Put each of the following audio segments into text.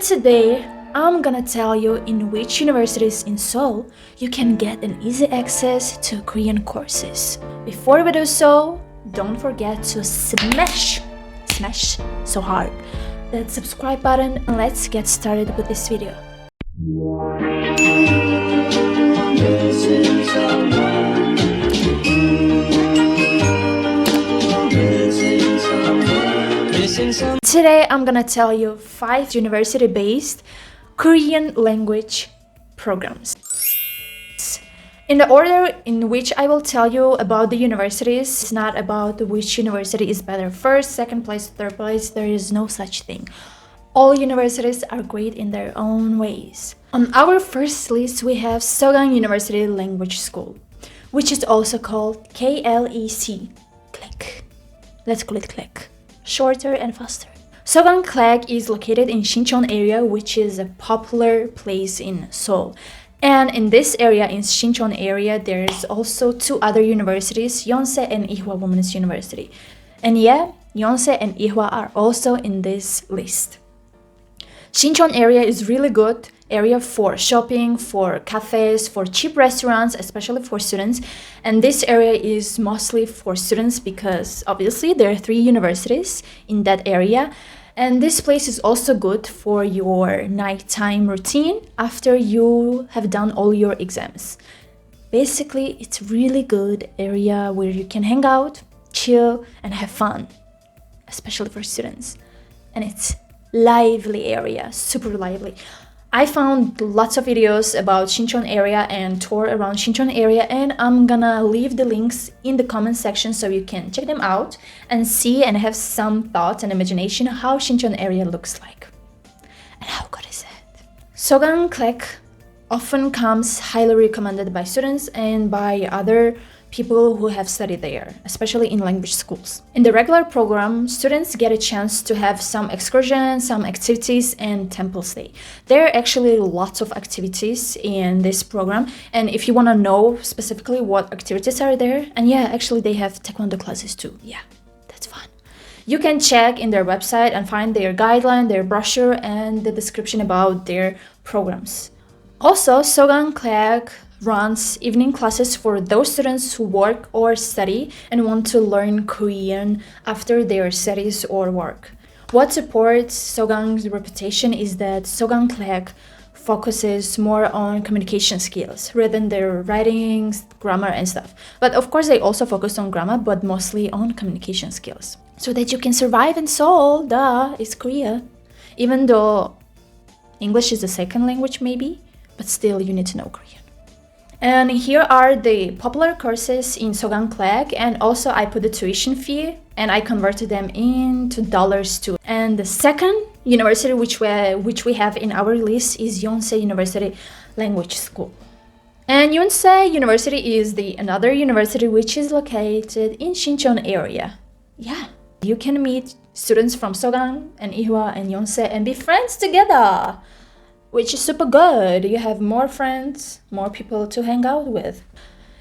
today, I'm gonna tell you in which universities in Seoul you can get an easy access to Korean courses. Before we do so, don't forget to smash so hard that subscribe button and let's get started with this video. Today I'm gonna tell you 5 university-based Korean language programs. In the order in which I will tell you about the universities, it's not about which university is better first, second place, third place. There is no such thing. All universities are great in their own ways. On our first list, we have Sogang University Language School, which is also called KLEC. KLEC. Let's call it KLEC. Shorter and faster. Sogang KLEC is located in Sinchon area, which is a popular place in Seoul. And in this area, in Sinchon area, there's also 2 other universities, Yonsei and Ihua Women's University. And yeah, Yonsei and Ihua are also in this list. Sinchon area is really good area for shopping, for cafes, for cheap restaurants, especially for students. And this area is mostly for students because obviously there are 3 universities in that area. And this place is also good for your nighttime routine after you have done all your exams. Basically, it's really good area where you can hang out, chill, and have fun, especially for students. And it's lively area, super lively. I found lots of videos about Sinchon area and tour around Sinchon area, and I'm gonna leave the links in the comment section so you can check them out and see and have some thoughts and imagination how Sinchon area looks like. And how good is it? Sogang KLEC often comes highly recommended by students and by other people who have studied there, especially in language schools. In the regular program, students get a chance to have some excursions, some activities, and temple stay. There are actually lots of activities in this program, and if you want to know specifically what activities are there, and yeah, actually they have taekwondo classes too. Yeah, that's fun. You can check in their website and find their guideline, their brochure, and the description about their programs. Also, Sogang KLEC runs evening classes for those students who work or study and want to learn Korean after their studies or work. What supports Sogang's reputation is that Sogang KLEC focuses more on communication skills rather than their writing, grammar, and stuff. But of course, they also focus on grammar, but mostly on communication skills. So that you can survive in Seoul, it's Korea. Even though English is the second language maybe, but still you need to know Korean. And here are the popular courses in Sogang KLEC, and also I put the tuition fee and I converted them into dollars too. And the second university which we have in our list is Yonsei University Language School. And Yonsei University is another university which is located in Sinchon area. Yeah, you can meet students from Sogang and Ihua and Yonsei and be friends together, which is super good. You have more friends, more people to hang out with.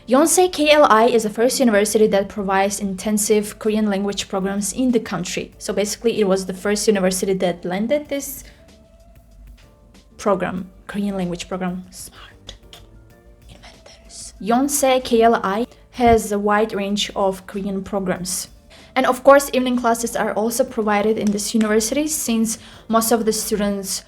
Yonsei KLI is the first university that provides intensive Korean language programs in the country. So basically, it was the first university that landed this program, Korean language program. Smart inventors. Yonsei KLI has a wide range of Korean programs. And of course, evening classes are also provided in this university since most of the students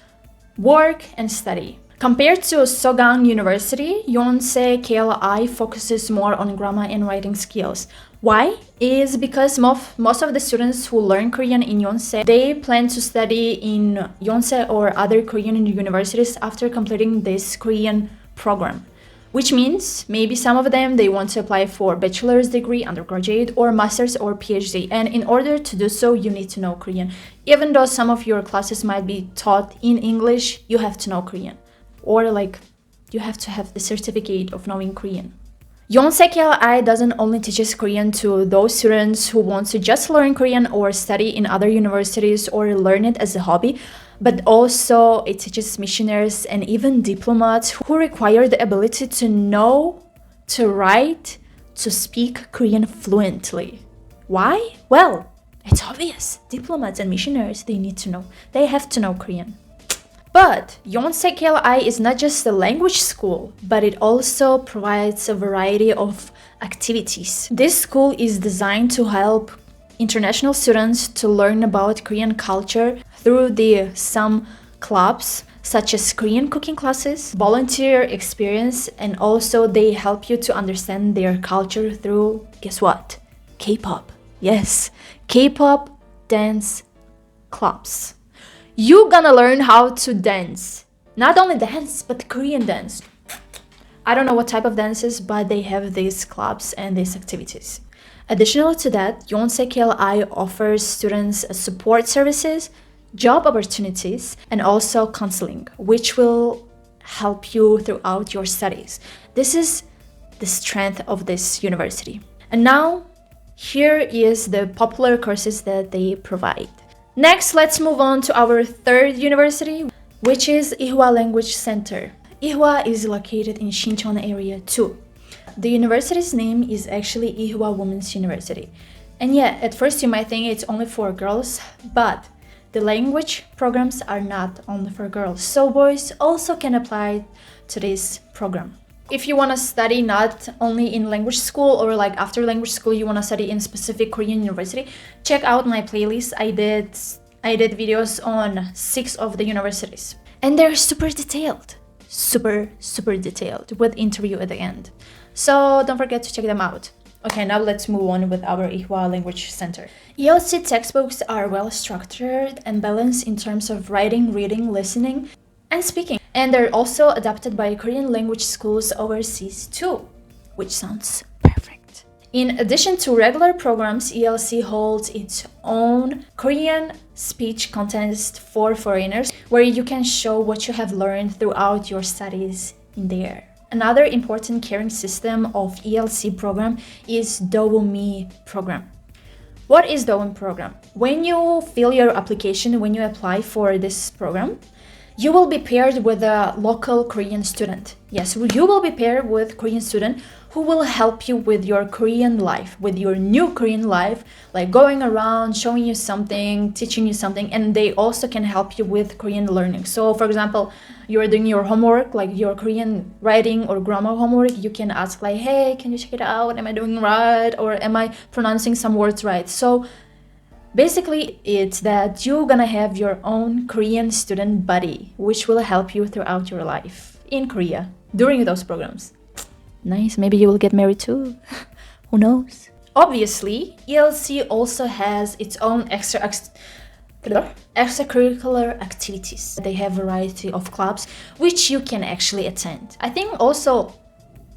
work and study. Compared to Sogang University, Yonsei KLI focuses more on grammar and writing skills. Why? Is because most of the students who learn Korean in Yonsei, they plan to study in Yonsei or other Korean universities after completing this Korean program. Which means maybe some of them, they want to apply for bachelor's degree, undergraduate, or master's or PhD. And in order to do so, you need to know Korean. Even though some of your classes might be taught in English, you have to know Korean. Or you have to have the certificate of knowing Korean. Yonsei KLI doesn't only teaches Korean to those students who want to just learn Korean or study in other universities or learn it as a hobby, but also it teaches missionaries and even diplomats who require the ability to know, to write, to speak Korean fluently. Why? Well, it's obvious. Diplomats and missionaries, they have to know Korean. But Yonsei KLI is not just a language school, but it also provides a variety of activities. This school is designed to help international students to learn about Korean culture through some clubs, such as Korean cooking classes, volunteer experience, and also they help you to understand their culture through, guess what? K-pop. Yes, K-pop dance clubs. You're gonna learn how to dance. Not only dance, but Korean dance. I don't know what type of dances, but they have these clubs and these activities. Additional to that, Yonsei KLI offers students support services, job opportunities, and also counseling, which will help you throughout your studies. This is the strength of this university. And now, here is the popular courses that they provide. Next, let's move on to our third university, which is Ihua Language Center. Ihua is located in Shincheon area too. The university's name is actually Ihua Women's University. And yeah, at first you might think it's only for girls, but the language programs are not only for girls, so boys also can apply to this program. If you want to study not only in language school or like after language school you want to study in specific Korean university, check out my playlist. I did videos on 6 of the universities. And they're super detailed. Super detailed with interview at the end. So don't forget to check them out. Okay, now let's move on with our Ihua Language Center. ELC textbooks are well structured and balanced in terms of writing, reading, listening, and speaking. And they're also adapted by Korean language schools overseas too, which sounds perfect. In addition to regular programs, ELC holds its own Korean speech contest for foreigners, where you can show what you have learned throughout your studies in there. Another important caring system of ELC program is DOWME program. What is DOWME program? When you fill your application, when you apply for this program, you will be paired with a local Korean student. Yes, you will be paired with Korean student who will help you with your Korean life, with your new Korean life, like going around, showing you something, teaching you something, and they also can help you with Korean learning. So for example, you're doing your homework, like your Korean writing or grammar homework, you can ask like, hey, can you check it out? Am I doing right? Or am I pronouncing some words right? So basically, it's that you're gonna have your own Korean student buddy, which will help you throughout your life in Korea during those programs. Nice, maybe you will get married too. Who knows? Obviously, ELC also has its own extracurricular activities. They have a variety of clubs which you can actually attend. I think also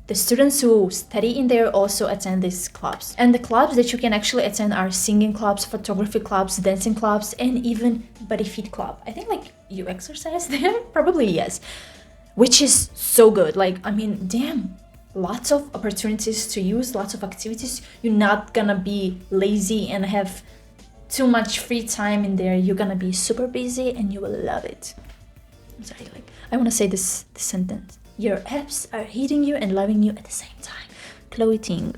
the students who study in there also attend these clubs. And the clubs that you can actually attend are singing clubs, photography clubs, dancing clubs, and even body fit club. I think like you exercise there? Probably yes. Which is so good. Like, I mean, damn. Lots of opportunities to use, lots of activities. You're not gonna be lazy and have too much free time in there. You're gonna be super busy and you will love it. I'm sorry, like, I wanna say this sentence. Your apps are hitting you and loving you at the same time. Chloe Ting.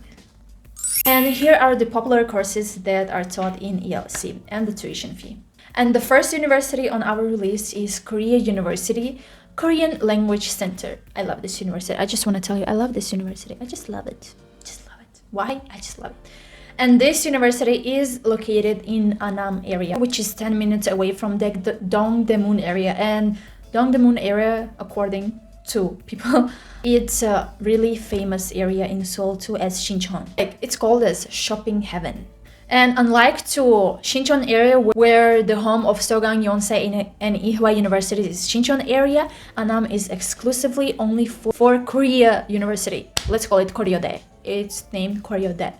And here are the popular courses that are taught in ELC and the tuition fee. And the first university on our list is Korea University, Korean Language Center. I love this university. I just want to tell you, I love this university. I just love it. Just love it. Why? I just love it. And this university is located in Annam area, which is 10 minutes away from the Dongdaemun area. And Dongdaemun area, according to people, it's a really famous area in Seoul too, as Shincheon. Like, it's called as shopping heaven. And unlike to Shincheon area, where the home of Sogang Yonsei and Ihua University is Shincheon area, Annam is exclusively only for Korea University. Let's call it Koreode. It's named Koreode,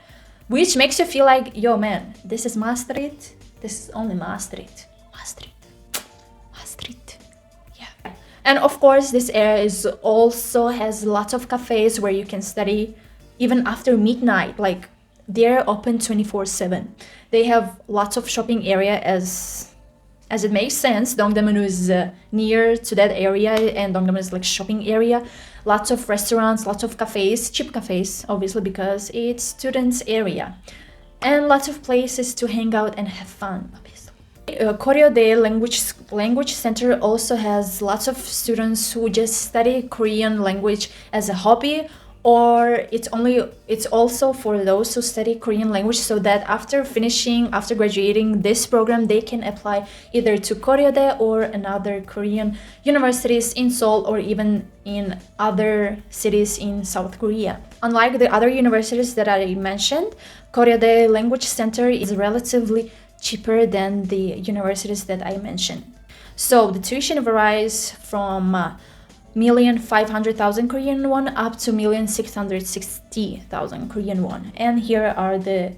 which makes you feel like, yo man, this is Maastricht. This is only Maastricht. Maastricht. Yeah. And of course, this area also has lots of cafes where you can study even after midnight. Like, they're open 24/7. They have lots of shopping area as it makes sense. Dongdaemun is near to that area, and Dongdaemun is like shopping area. Lots of restaurants, lots of cafes, cheap cafes, obviously because it's students area, and lots of places to hang out and have fun, obviously. Goryeo Language Center also has lots of students who just study Korean language as a hobby, or it's also for those who study Korean language so that after graduating this program, they can apply either to Goryeo or another Korean universities in Seoul or even in other cities in South Korea. Unlike the other universities that I mentioned, Goryeo Language Center is relatively cheaper than the universities that I mentioned. So the tuition varies from 1,500,000 Korean won up to 1,660,000 Korean won. And here are the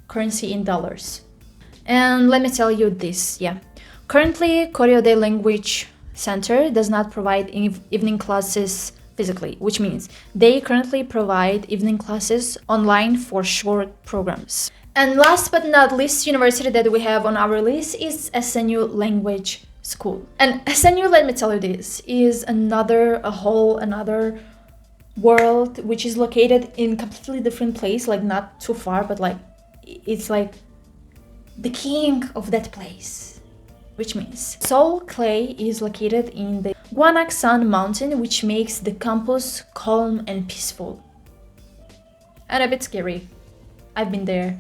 currency in dollars. And let me tell you this, Currently, Goryeo Language Center does not provide evening classes physically, which means they currently provide evening classes online for short programs. And last but not least university that we have on our list is SNU Language School. And SNU, let me tell you this, is another world which is located in completely different place, like not too far, but like it's like the king of that place, which means Seoul KLEC is located in the Gwanaksan mountain, which makes the campus calm and peaceful. And a bit scary. I've been there.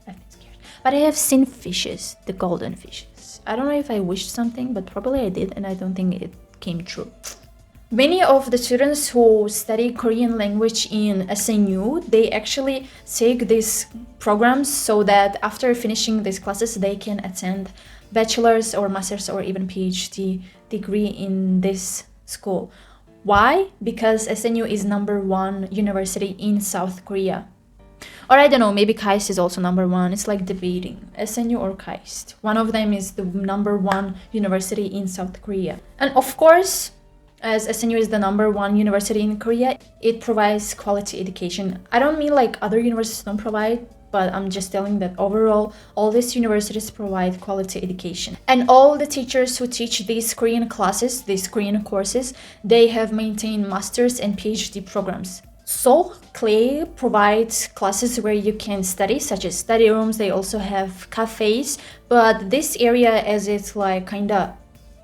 I've been scared. But I have seen fishes, the golden fishes. I don't know if I wished something, but probably I did, and I don't think it came true. Many of the students who study Korean language in SNU, they actually take these programs so that after finishing these classes, they can attend bachelor's or master's or even PhD degree in this school. Why? Because SNU is #1 university in South Korea. Or I don't know, maybe KAIST is also #1. It's like debating, SNU or KAIST. One of them is the #1 university in South Korea. And of course, as SNU is the #1 university in Korea, it provides quality education. I don't mean like other universities don't provide, but I'm just telling that overall, all these universities provide quality education. And all the teachers who teach these Korean classes, these Korean courses, they have maintained master's and PhD programs. Seoul KLEC provides classes where you can study, such as study rooms. They also have cafes, but this area, as it's like kind of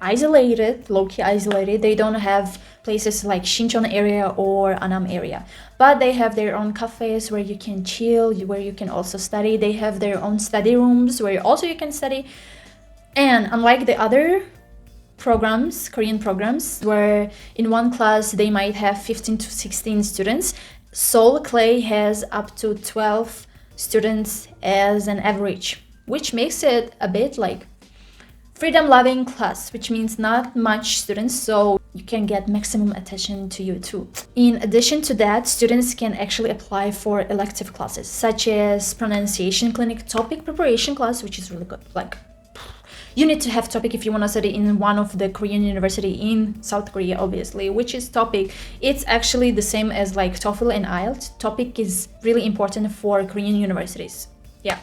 isolated, low-key isolated, they don't have places like Shincheon area or Anam area, but they have their own cafes where you can chill, where you can also study. They have their own study rooms where also you can study. And unlike the other programs, Korean programs, where in one class they might have 15 to 16 students, Seoul KLEC has up to 12 students as an average, which makes it a bit like freedom-loving class, which means not much students, so you can get maximum attention to you too. In addition to that, students can actually apply for elective classes, such as pronunciation clinic, topic preparation class, which is really good. Like, you need to have topic if you want to study in one of the Korean university in South Korea, obviously, which is topic. It's actually the same as like TOEFL and IELTS. Topic is really important for Korean universities. Yeah.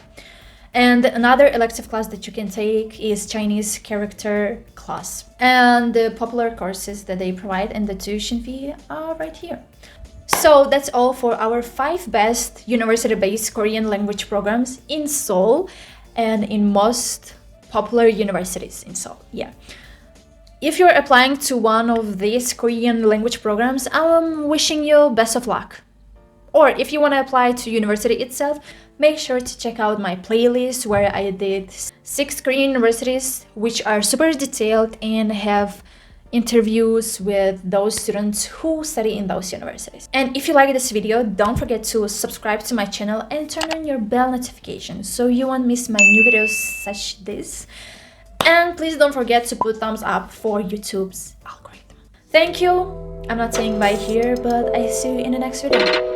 And another elective class that you can take is Chinese character class. And the popular courses that they provide and the tuition fee are right here. So that's all for our 5 best university-based Korean language programs in Seoul and in most popular universities in Seoul. Yeah. If you're applying to one of these Korean language programs, I'm wishing you best of luck. Or if you want to apply to university itself, make sure to check out my playlist where I did 6 Korean universities, which are super detailed and have interviews with those students who study in those universities. And if you like this video, don't forget to subscribe to my channel and turn on your bell notification so you won't miss my new videos such this. And please don't forget to put thumbs up for YouTube's algorithm. Thank you. I'm not saying bye here, but I see you in the next video.